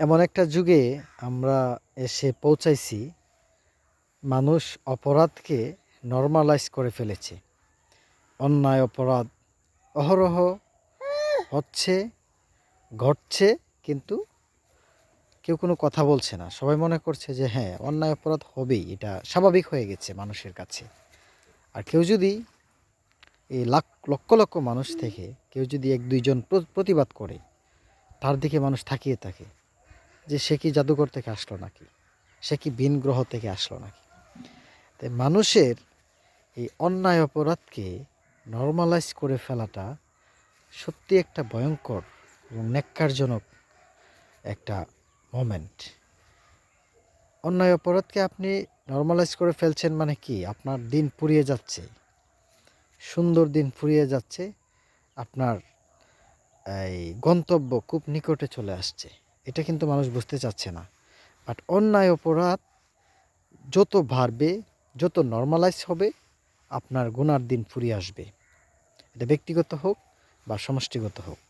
এমন একটা যুগে আমরা এসে পৌঁছাইছি, মানুষ অপরাধকে নরমালাইজ করে ফেলেছে। অন্যায় অপরাধ অহরহ হচ্ছে, ঘটছে, কিন্তু কেউ কোনো কথা বলছে না। সবাই মনে করছে যে হ্যাঁ, অন্যায় অপরাধ হবেই, এটা স্বাভাবিক হয়ে গেছে মানুষের কাছে। আর কেউ যদি এই লক্ষ লক্ষ মানুষ থেকে কেউ যদি এক দুইজন প্রতিবাদ করে, তার দিকে মানুষ তাকিয়ে থাকে যে সে কি জাদুঘর থেকে আসলো নাকি, সে কি ভিন গ্রহ থেকে আসলো নাকি। তাই মানুষের এই অন্যায় অপরাধকে নরমালাইজ করে ফেলাটা সত্যি একটা ভয়ঙ্কর এবং ন্যাক্কারজনক একটা মোমেন্ট। অন্যায় অপরাধকে আপনি নরমালাইজ করে ফেলছেন মানে কি, আপনার দিন ফুরিয়ে যাচ্ছে, সুন্দর দিন ফুরিয়ে যাচ্ছে, আপনার এই গন্তব্য খুব নিকটে চলে আসছে। এটা কিন্তু মানুষ বুঝতে চাচ্ছে না। বাট অন্যায় অপরাধ যত বাড়বে, যত নরমালাইজ হবে, আপনার গুনার দিন ফুরিয়ে আসবে। এটা ব্যক্তিগত হোক বা সমষ্টিগত হোক।